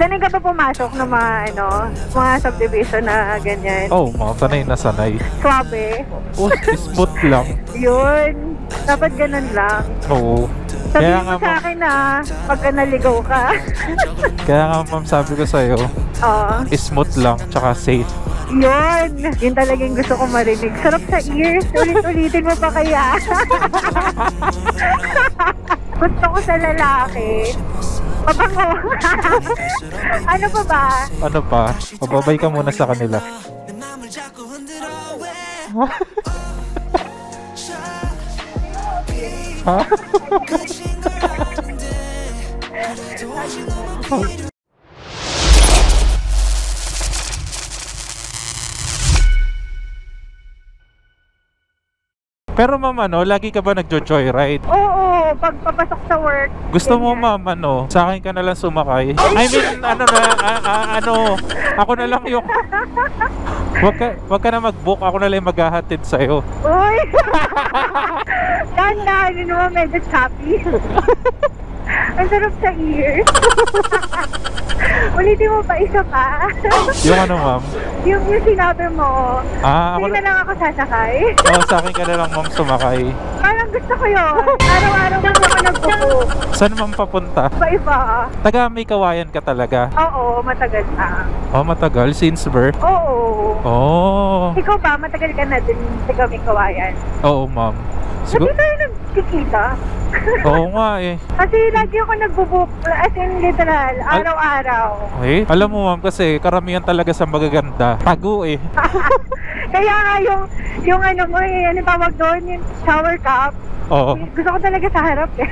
Sanay ka ba pumasok ng mga, mga subdivision na ganyan? Oh, mga sanay na sanay. Swabe. Oh, smooth lang. Yun. Dapat ganun lang. Oo. Sabihin mo sa akin na pagka naligaw ka. Kaya nga ma'am, sabi ko sa'yo, smooth lang, tsaka safe. Yun. Yun talagang gusto ko marinig. Sarap sa ears. Ulit-ulitin mo pa kaya. Gusto ko sa lalaki. Pabango. Ano pa ba? Ano pa? Pababay ka muna sa kanila. Ha? Pero ma'am, lagi ka ba nagjo-joyride? Oo, pag papasok sa work. Gusto mo ma'am, sa akin ka na lang sumakay? I mean, ako na lang yung... Wag ka na mag-book, ako na lang yung maghahatid sa'yo. Uy! Dahan-dahanin mo, medyo choppy. Ang sarap sa ears. Ulitin mo pa isa pa. Yung ano ma'am? Yung sinabi mo. Ako na lang ako sasakay. Oo, sa akin ka na lang ma'am sumakay. Parang gusto ko yun. Araw-araw mo ako nagbubook. Saan ma'am papunta? Iba-iba. Taga may kawayan ka talaga? Oo, matagal na. Oh, matagal? Since birth? Oo. Oh. Ikaw ba? Matagal ka na din taga may kawayan? Oo ma'am. Hindi tayo nagkikita. Oo nga eh. Kasi lagi ako nagbubook, as in literal, araw-araw. Okay. Alam mo ma'am, kasi karamihan talaga sa magaganda, tago eh. Kaya nga yung ano mo ano tawag doon, yung shower cup. Oo. Gusto ko talaga sa harap eh.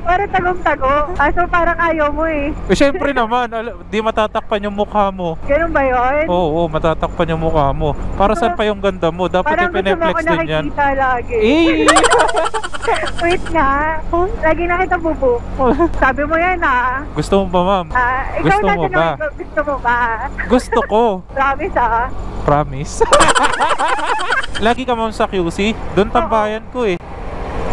Para tagong-tago. So parang ayaw mo eh. Syempre naman, di matatakpan yung mukha mo. Ganun ba yun? Oo, matatakpan yung mukha mo. Para saan pa yung ganda mo? Dapat yung pineflex din yan. Parang gusto mo ako nakikita lagi. Wait nga. Lagi na kita bubuk. Sabi mo yan Gusto mo ba ma'am? Gusto mo ba? Gusto mo ba? Gusto ko. Promise Promise? Lagi ka ma'am sa QC? Doon tambayan ko eh.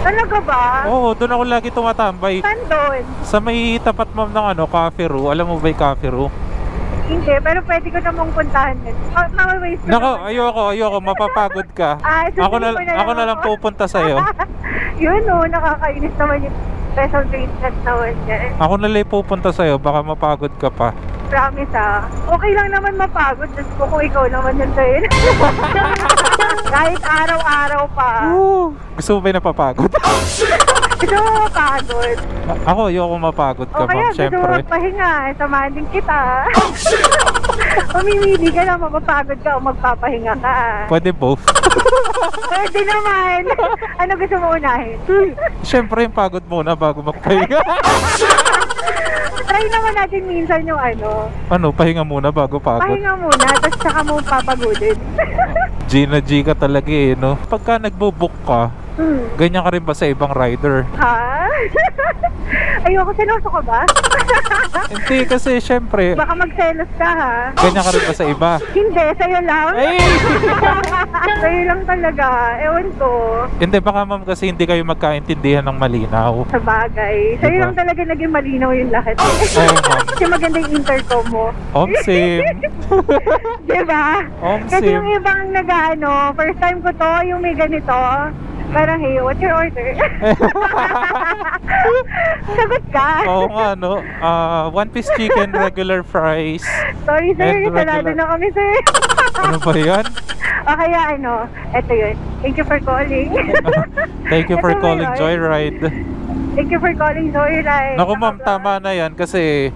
Talaga ba? Oo, doon ako lagi tumatambay. Saan doon? Sa may tapat ma'am ng Cafe Ru. Alam mo ba yung Cafe Ru? Hindi, pero pwede ko namang puntahan din. Nako, ayoko, mapapagod ka. Ako na lang pupunta sa'yo. Yun nakakainis naman yung special treatment naman yan. Ako na lang pupunta sa'yo, baka mapagod ka pa. Promise okay lang naman mapagod, just kung ikaw naman yun sa'yo. Kahit araw-araw pa. Gusto mo ba yung napapagod? Gusto mo mapagod? Ako, ayoko mapagod ka ma'am, syempre. Gusto mo magpahinga, samahan din kita. Mamimili ka lang, mapapagod ka o magpapahinga ka. Pwede both. Pwede naman. Ano gusto mo unahin? Syempre yung pagod muna bago magpahinga. Try naman natin minsan yung pahinga muna bago pagod. Pahinga muna, tapos saka mo papagodin. G na G ka talaga eh, no? Pagka nagbo-book ka, ganyan ka rin ba sa ibang rider? Ha? Ayoko, seloso ka ba? Hindi, kasi syempre baka magselos ka ha? Ganyan ka rin ba sa iba? Hindi, sa'yo lang. Sa'yo lang talaga, ewan ko. Hindi, baka ma'am kasi hindi kayo magkaintindihan ng malinaw. Sa bagay, sa'yo lang talaga naging malinaw yung lahat. Oo ma'am. Kasi maganda yung intercom mo. Omsim. Diba? Omsim. Kasi yung ibang first time ko to, yung may ganito, parang, hey, what's your order? Sagot ka. Oo nga, one piece chicken, regular fries. Sorry sir, salado na kami sir. Ano ba yan? O kaya eto yun. Thank you for calling. Thank you for calling Joyride. Thank you for calling Joyride. Naku ma'am, tama na yan kasi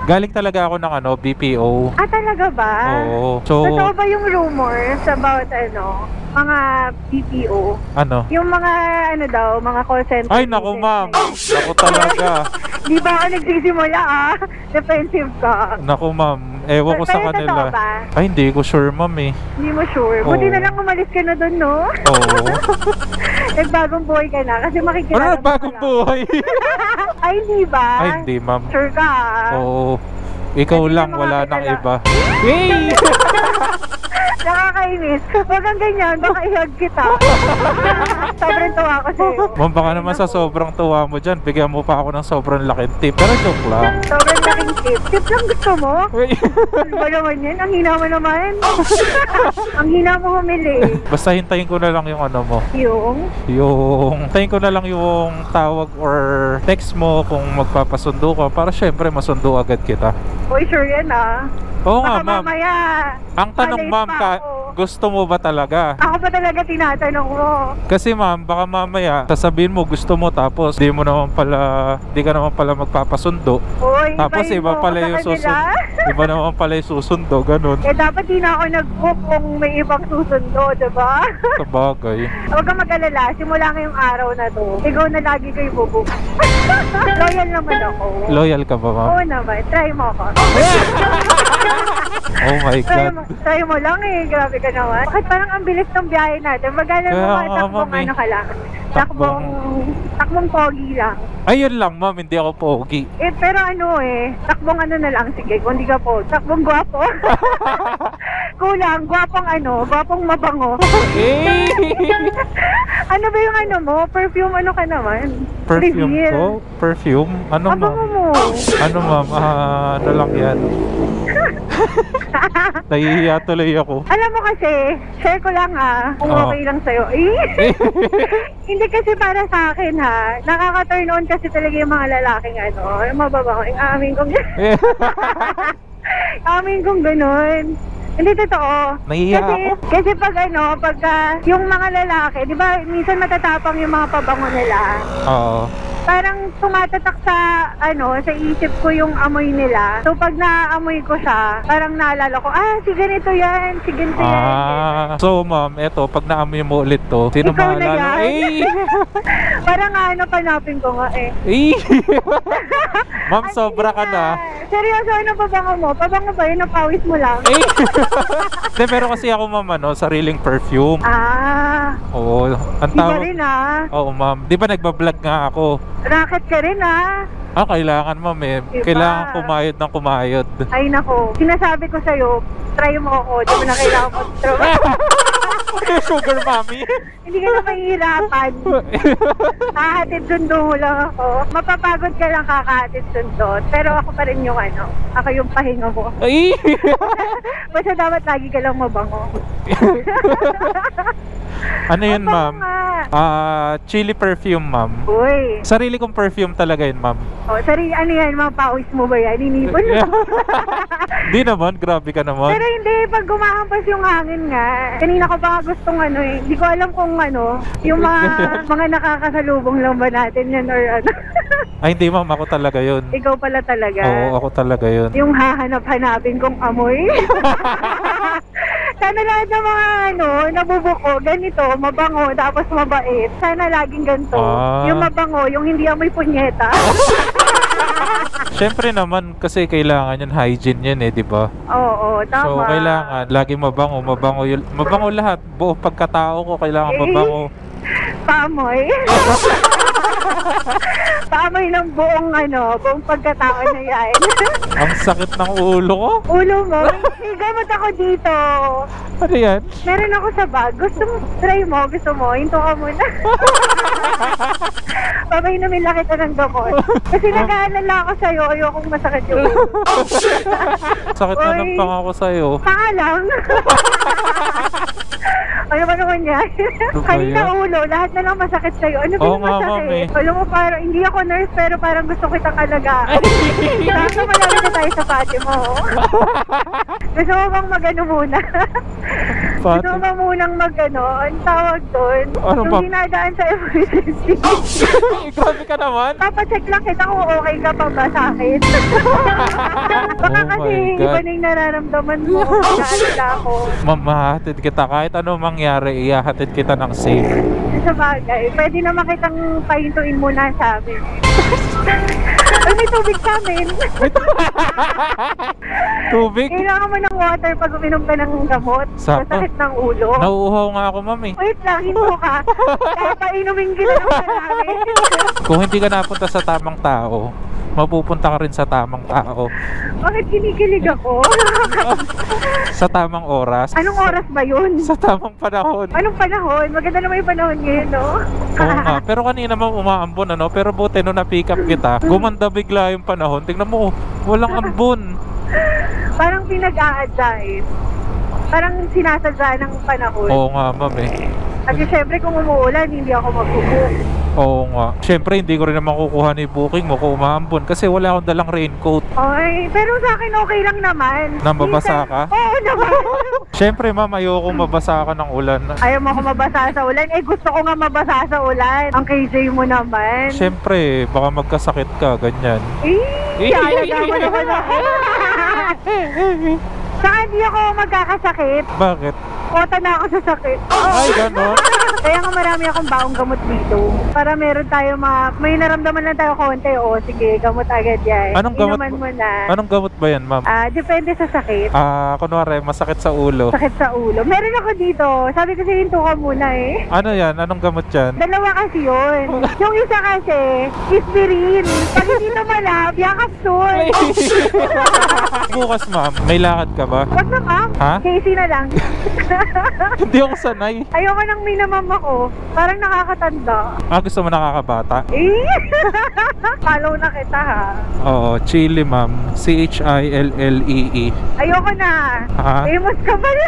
galing talaga ako ng BPO. Talaga ba? Oo. So, totoo ba yung rumors about mga BPO? Ano? Yung mga mga call center. Ay naku ma'am, naku talaga. Di ba ako nagsisimula defensive ka. Naku ma'am, ewan ko sa kanila. Ay hindi ko sure ma'am eh. Hindi mo sure? Buti na lang umalis ka na doon, no? Oo. Nagbagong buhay ka na kasi makikilala. Ano nagbagong buhay? Ay hindi ba? Ay hindi ma'am. Sure ka? Oo. Ikaw lang, wala nang iba. Nakakainis. Huwag kang ganyan, baka ihag kita. Sobrang tuwa ko sa'yo. Ma'am, baka naman sa sobrang tuwa mo dyan, bigyan mo pa ako ng sobrang laking tip. Pero joke lang. Sobrang laking tip. Tip lang gusto mo? Ano ba naman yan? Ang hina mo naman. Ang hina mo humili. Basta hintayin ko na lang yung ano mo. Hintayin ko na lang yung tawag or text mo kung magpapasundo ka para syempre masundo agad kita. Uy, sure yan ah. Oo nga, Baka ma'am. mamaya, Ang tanong, malate ma'am, pa ako. gusto mo ba talaga? Ako pa talaga tinatanong mo. Kasi ma'am, baka mamaya sasabihin mo gusto mo tapos di ka naman pala magpapasundo. Uy, Tapos ibahin iba mo pala ako yung sa kanila. susundo. Iba naman pala yung susundo, ganun. Eh, dapat di na ako nag-book kung may ibang susundo, diba? Sa bagay. Huwag kang mag-alala, simula ngayong araw na to, ikaw na lagi kayo bubuk. Loyal naman ako. Loyal ka ba, ma'am? Oo naman, try mo ako. Oh my God. Try mo lang eh, grabe ka naman. Bakit parang ang bilis ng biyahe natin? Magala mo Kaya ba, nga, takbong ma'am, eh. ano ka lang? Takbong- Takbong pogi lang. Ayun lang, ma'am, hindi ako pogi. Eh, pero ano eh, takbong ano na lang, sige, kung di ka po, takbong gwapo. Kulang, gwapong mabango. Eh! Ano ba yung ano mo? Perfume ano ka naman? Perfume Reveal. ko? Perfume? Ano, Abango ma'am? mo. Ano, ma'am? Ano lang yan? Nahihiya tuloy ako. Alam mo kasi, share ko lang kung Oo. okay lang sa'yo. Hindi kasi para sa akin nakaka-turn on kasi talaga yung mga lalaking yung mababango. Amin kong amin kong ganun. Hindi totoo. Nahihiya kasi, ako. Kasi pagka yung mga lalaki, di ba, minsan matatapang yung mga pabango nila. Oo. Parang tumatatak sa isip ko yung amoy nila. So pag naamoy ko siya, parang naalala ko, si ganito yan, si ganito yan. So, ma'am, eto, pag naamoy mo ulit to, sino Ikaw na maalala? yan? Parang hanapin ko nga eh. Ma'am, sobra ka na. Seryoso, ano pabango mo? Pabango ba yun? Napawis mo lang? Hindi, pero kasi ako, ma'am, sariling perfume. Oo, ang Iba tawag. rin Oo, ma'am. Di ba nagbablog nga ako? Racket ka rin Kailangan, ma'am eh. Diba? Kailangan kumayod ng kumayod. Ay nako, sinasabi ko sa'yo, try mo ako, di mo na kailangan mag-trabaho. Sugar mommy. Hindi ka na mahihirapan. Kahatid sundo mo lang ako. Mapapagod ka lang kakahatid sundo. Pero ako pa rin yung ako yung pahinga mo. Ay! Basta dapat lagi ka lang mabango. Ano yun, Mabango ma'am? nga. Chili perfume, ma'am. Uy. Sarili kong perfume talaga yun, ma'am. Ano yan, mga pawis mo ba yan? Inipon mo. Di naman, grabe ka naman. Pero hindi, pag gumahampas yung hangin nga. Kanina ko pa nga gustong hindi ko alam kung yung mga nakakasalubong lang ba natin yan or ano. Ay, hindi, ma'am, ako talaga yun. Ikaw pala talaga. Oo, ako talaga yun. Yung hahanap-hanapin kong amoy. Sana lahat ng mga nabubuko, ganito, mabango, tapos mabait. Sana laging ganito. Yung mabango, yung hindi amoy punyeta. Siyempre naman, kasi kailangan yun, hygiene yun di ba? Oo, tama. So, kailangan, laging mabango, mabango lahat. Buong pagkatao ko, kailangan mabango. Paamoy. Paamoy ng buong pagkatao na yan. Ang sakit ng ulo ko. Ulo mo? May gamot ako dito. Ano yan? Meron ako sa bag. Gusto mo, try mo, gusto mo, hinto ka muna. Papainumin lang kita ng gamot. Kasi nag-aalala ako sa'yo, ayokong masakit yung ulo. Sakit na ng pangako sa'yo. Paalam. Ano ba naman yan? Kanina ulo, lahat na lang masakit sa'yo. Ano ba yung masakit? Alam mo, parang hindi ako nurse pero parang gusto kitang alagaan. Kaso malapit na tayo sa pati mo. Gusto mo bang mag-ano muna? Gusto mo bang munang ang tawag doon? Yung dinadaan sa emergency. Grabe ka naman. Papacheck lang kita kung okay ka pa ba sa akin. Baka kasi iba na yung nararamdaman mo. Naalala ako. Ma'am, mahatid kita. Kahit ano mangyari, ihahatid kita ng safe. Sa bagay, pwede naman kitang pahintuin muna sa amin. Ay, may tubig sa amin. Tubig? Kailangan mo ng water pag uminom ka ng gamot. Sa sakit ng ulo. Nauuhaw nga ako, ma'am eh. Wait lang, hinto ka. Kaya painumin kita naman namin. Kung hindi ka napunta sa tamang tao, mapupunta ka rin sa tamang tao. Bakit kinikilig ako? Sa tamang oras. Anong oras ba yun? Sa tamang panahon. Anong panahon? Maganda naman yung panahon ngayon, no? Oo nga, pero kanina mo umaambon ano, pero buti nung na-pick up kita, gumanda bigla yung panahon. Tingnan mo, walang ambon. Parang pinag-a-adjust. Parang sinasadya ng panahon. Oo nga, ma'am eh. Kasi syempre kung umuulan, hindi ako mag-book. Oo nga. Syempre, hindi ko rin naman kukuha ni booking mo kung umaambon kasi wala akong dalang raincoat. Ay, pero sa akin okay lang naman. Nambabasa ka? Oo naman. Syempre, ma'am, ayoko mabasa ka ng ulan. Ayaw mo ako mabasa sa ulan? Eh, gusto ko nga mabasa sa ulan. Ang KJ mo naman. Syempre, baka magkasakit ka, ganyan. Alaga mo naman ako. Saka hindi ako magkakasakit. Bakit? Kota na ako sa sakit. Ay, ganon? Kaya nga marami akong baong gamot dito. Para meron tayo may naramdaman lang tayo konti. O sige, gamot agad yan. Anong gamot? Inuman mo na. Anong gamot ba yan, ma'am? Depende sa sakit. Kunwari, masakit sa ulo. Sakit sa ulo. Meron ako dito. Sabi ko hinto ka muna eh. Ano yan? Anong gamot yan? Dalawa kasi yun. Yung isa kasi, Isbirin. Pag hindi tumalab, Yakapsul. Bukas, ma'am, may lakad ka ba? Wag na ma'am. Ha? Casey na lang. Hindi ako sanay. Ayoko nang minamam ako. Parang nakakatanda. Gusto mo nakakabata? Follow na kita ha. Oo, Chili, ma'am. Chillee. Ayoko na. Ha? Famous ka ba na?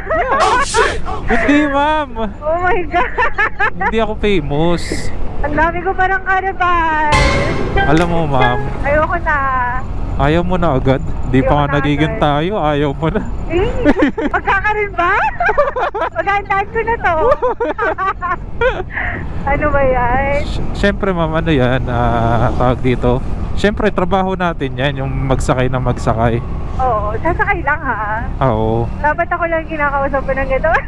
Hindi, ma'am. Oh my God. Hindi ako famous. Ang dami ko parang karabal. Alam mo, ma'am, ayoko na. ayaw mo na agad. Di pa Ayoko nga na nagiging agad. tayo, ayaw mo na. Magkakaroon ba? Maghandaan ko na to. Ano ba yan? Siyempre, ma'am, ano yan, tawag dito. Siyempre, trabaho natin yan, yung magsakay na magsakay. Oo, sasakay lang ha. Oo. Dapat ako lang kinakausap ko ng gano'n.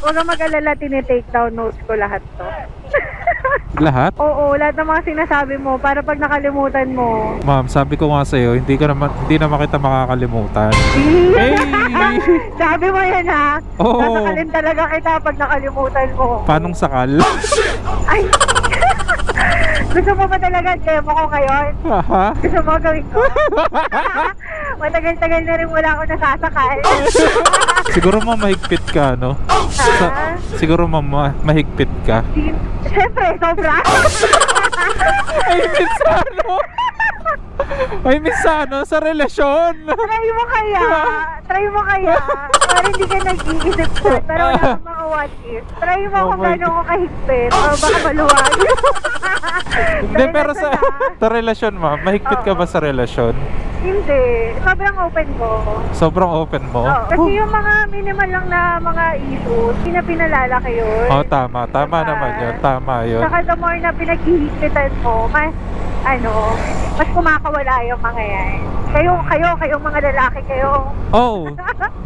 Huwag kang mag-alala, tinitake down notes ko lahat to. Lahat? Oo, lahat ng mga sinasabi mo para pag nakalimutan mo. Ma'am, sabi ko nga sa'yo, hindi naman kita makakalimutan. Hey! Sabi mo yan ha. Oo. Sasakalin talaga kita pag nakalimutan mo. Paanong sakal? Ay! Gusto mo ba talaga demo ko ngayon? Ha? Gusto mo gawin ko? Matagal-tagal na rin wala ako nasasakal. Siguro ma'am, mahigpit ka, no? Siguro ma'am, mahigpit ka. Siyempre, sobra. Ay, minsan, ay, minsan, sa relasyon. Try mo kaya. Para hindi ka nag-iisip ko. Pero wala kang mga what if. Try mo kung gano'n ko kahigpit. O baka maluwag. Hindi, pero sa relasyon, ma'am, mahigpit ka ba sa relasyon? Hindi. Sobrang open ko. Sobrang open mo? Oo. Kasi yung mga minimal lang na mga issues, hindi na pinalalaki yun. Oo, tama. Tama naman yun. Tama yun. Saka the more na pinaghihigpitan mo, mas kumakawala yung mga yan. Kayong mga lalaki kayo. Oh,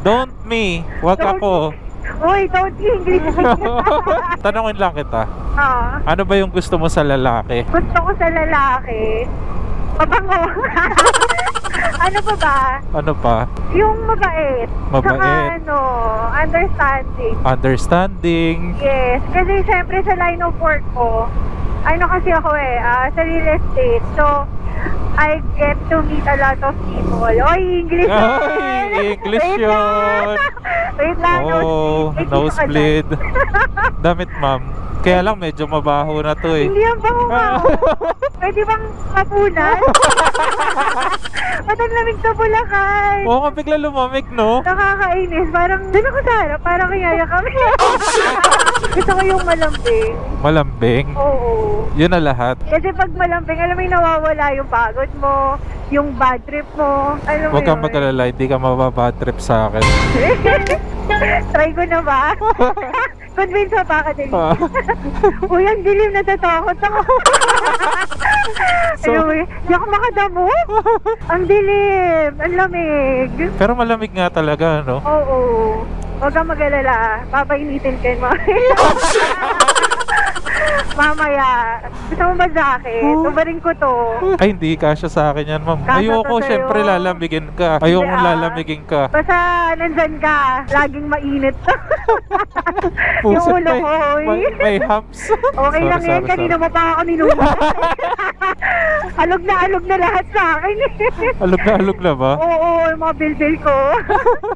don't me. Wag ako. Uy, don't English. Tanungin lang kita. Ah. Ano ba yung gusto mo sa lalaki? Gusto ko sa lalaki, mabango. Ano pa ba? Ano pa? Yung mabait. Mabait. Saka understanding. Understanding. Yes, kasi syempre sa line of work ko, kasi ako sa real estate. So, I get to meet a lot of people. Oy, English yun! Ay, English yun! Wait lang, oh, nosebleed. Damit, ma'am. Kaya lang medyo mabaho na to eh. Hindi yan bango. Pwede bang mapunan? Matang lamig sa Bulacan. Oo nga, bigla lumamig, no? Nakakainis. Parang, doon ako sa harap. Parang kayaya kami. Gusto ko yung malambing. Malambing? Oo. Yun na lahat. Kasi pag malambing, alam mo yung nawawala yung pagod mo, yung bad trip mo. Alam mo Huwag kang yun? mag-alala, hindi ka mababad trip sa akin. Try ko na ba? Convince mo pa ka din. Uy, ang dilim, natatakot ako. So, Di ako makadamo. Ang dilim, ang lamig. pero malamig nga talaga, no? Oo. Huwag kang mag-alala. Papainitin kayo mga. Mamaya. Gusto mo ba jacket? Tubarin ko to. Ay, hindi kasya sa akin yan, ma'am. Kasya Ayoko, to sa'yo. syempre lalamigin ka. Ayoko Hindi, lalamigin ka. Basta nandyan ka, laging mainit. Yung Pusit ulo ko, may humps. Okay lang yan, kanina mo pa ako ninuha. Alog na lahat sa akin. Alog na ba? Oo, yung mga bilbil ko.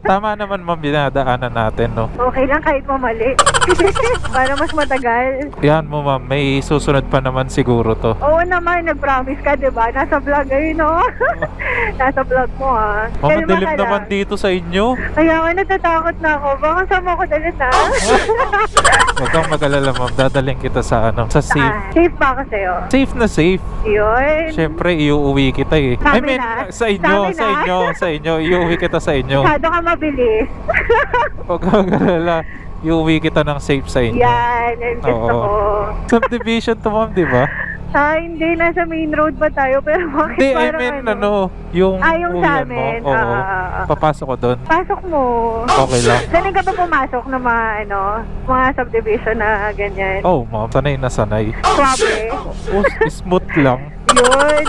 Tama naman, ma'am, binadaanan natin, no? Okay lang kahit mamali. Para mas matagal. Yan mo, ma'am, may susunod pa naman siguro to. Oo naman, nag-promise ka, diba? Nasa vlog ayun, no? Nasa vlog mo, ha? Ma'am, Kalma dilim ka naman lang. dito sa inyo. Kaya nga natatakot na ako. Baka sama ko dalit, ha? Huwag kang mag-alala, ma'am. Dadaling kita sa sa safe. Safe ba ako sa'yo? Safe na safe. Yun. Siyempre, iuuwi kita eh. Sabi I mean, na. sa inyo, Sabi na. sa inyo. Iuwi kita sa inyo. Masyado ka mabilis. Huwag kang mag-alala. Iuwi kita ng safe sa inyo. Yan, yan gusto Oo. ko. Subdivision to, ma'am, di ba? Hindi, nasa main road pa tayo. Pero bakit Hindi, I parang mean, yung yung sa uwian mo. amin. Oo. Papasok ko doon. Pasok mo. Okay lang. Sanay ka ba pumasok ng mga, mga subdivision na ganyan? Oh, ma'am, sanay na sanay. Swabe. Oh, smooth lang. Yun.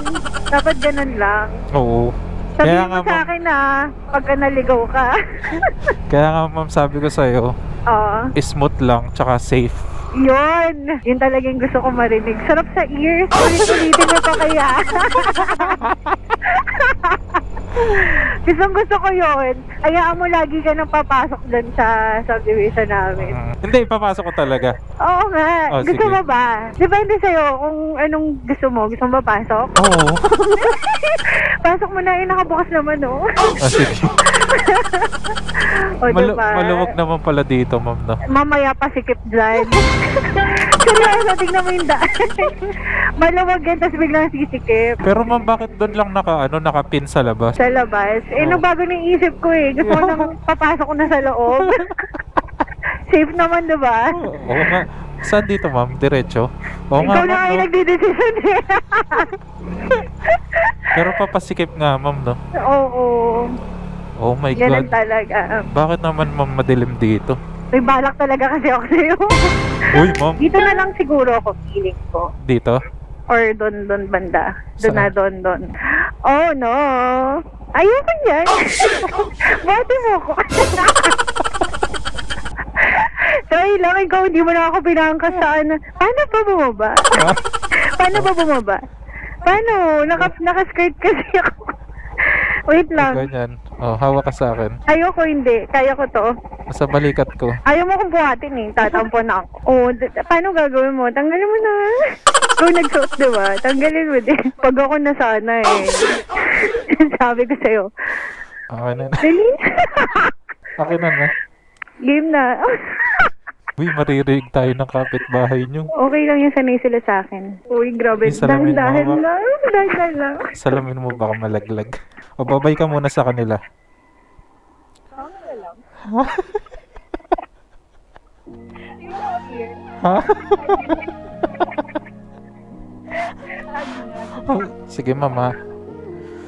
Dapat ganun lang. Oo. Sabihin mo Kaya nga, sa ma'am, akin na pagka naligaw ka. kaya nga, ma'am, sabi ko sa'yo, Oo. smooth lang, tsaka safe. Yun. Yun talagang gusto ko marinig. Sarap sa ears. Ulit-ulitin mo pa kaya. Gusto ko yun. Hayaan mo lagi ka nang papasok dun sa subdivision namin. Hindi, papasok ko talaga. Oo nga. Oh, Gusto sige. mo ba? Depende sa'yo kung anong gusto mo. Gusto mo ba pasok? Oo. Pasok mo na, nakabukas naman, no? Sige. O, diba? Maluwag naman pala dito, ma'am, no? Mamaya pa sikip dyan. Seryoso, tignan mo yung daan. Maluwag yan, tapos biglang sisikip. Pero ma'am, bakit doon lang nakapin sa labas? Sa labas. Oh. Bago na isip ko eh. Gusto ko nang papasok ko na sa loob. Safe naman, diba? Oo nga. Saan dito, ma'am? Diretso? Oo nga, Ikaw na ma'am, kayo no? nagdidesisyon eh. Pero papasikip nga, ma'am, no? Oo. Oh my Ganun God. talaga. Bakit naman, ma'am, madilim dito? May balak talaga kasi ako sa'yo. Uy, ma'am. Dito na lang siguro ako feeling ko. Dito? Or doon banda. Doon na Saan? doon. Oh no. Ayoko yan. Bati mo ko. Try lang, ikaw hindi mo na ako pinangkas sa ano. Paano ba bumaba? Ha? Paano ba bumaba? Paano? Naka-skirt kasi ako. Wait lang. Ganyan. Oh, hawak ka sa akin. Ayoko hindi. Kaya ko to. Nasa balikat ko. Ayaw mo kong buhatin eh. Tatampon ako. Oh, paano gagawin mo? Tanggalin mo na. Kung nagsuot, diba? Tanggalin mo din. Pag ako na sana eh. Sabi ko sa'yo. Okay na. Dali. Okay na. Game na. Uy, maririnig tayo ng kapitbahay nyo. Okay lang yung sanay sila sa akin. Uy, grabe. Yung salamin mo, Dahan-dahan hawak. lang. Dahan-dahan lang. Salamin mo baka malaglag. O, babay ka muna sa kanila. Ha? Oh, sige, mama.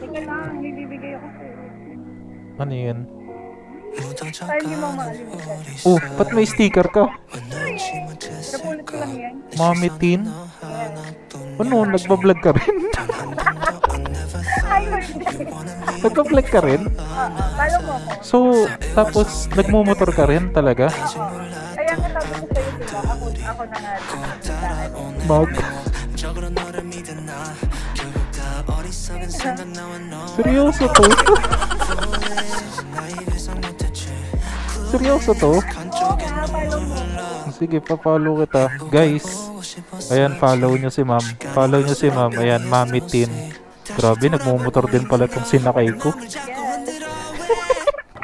Teka lang, bibigay ako sa'yo. Ano yun? Tayo hindi mo maalimutan. Oh, ba't may sticker ka? Napulot ko lang yan. Mami Teen? Ano, nagbablog ka rin? Ay, hindi. Nagbablog ka rin? Follow mo ako. So, tapos nagmumotor ka rin talaga? Kaya nga sabi ko sa'yo, diba? Ako na nga. Mag. Seryoso to? Seryoso to? Sige, pa-follow kita. Guys, ayan, follow nyo si ma'am. Follow nyo si ma'am. Ayan, Mami Teen. Grabe, nagmumotor din pala itong sinakay ko.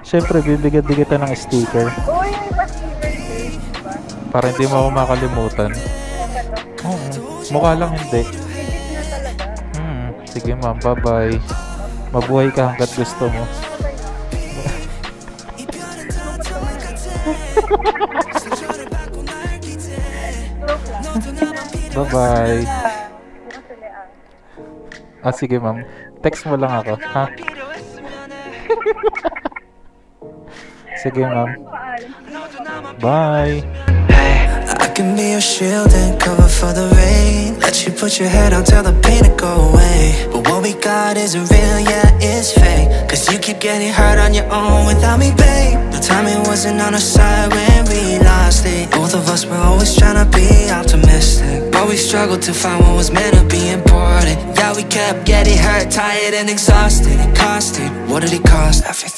Siyempre, bibigyan din kita ng sticker. Uy, may pa-sticker eh. Para hindi mo ako makalimutan. Oo, mukha lang hindi. Sige ma'am, bye-bye. Mabuhay ka hanggat gusto mo. Bye-bye. Ah, sige ma'am. Text mo lang ako, ha? Sige ma'am. Bye. can be your shield and cover for the rain. Let you put your head out, tell the pain to go away. But what we got isn't real, yeah, it's fake. Cause you keep getting hurt on your own without me, babe. The timing wasn't on our side when we lost it. Both of us were always trying to be optimistic, but we struggled to find what was meant to be important. Yeah, we kept getting hurt, tired and exhausted. It costed, what did it cost? Everything.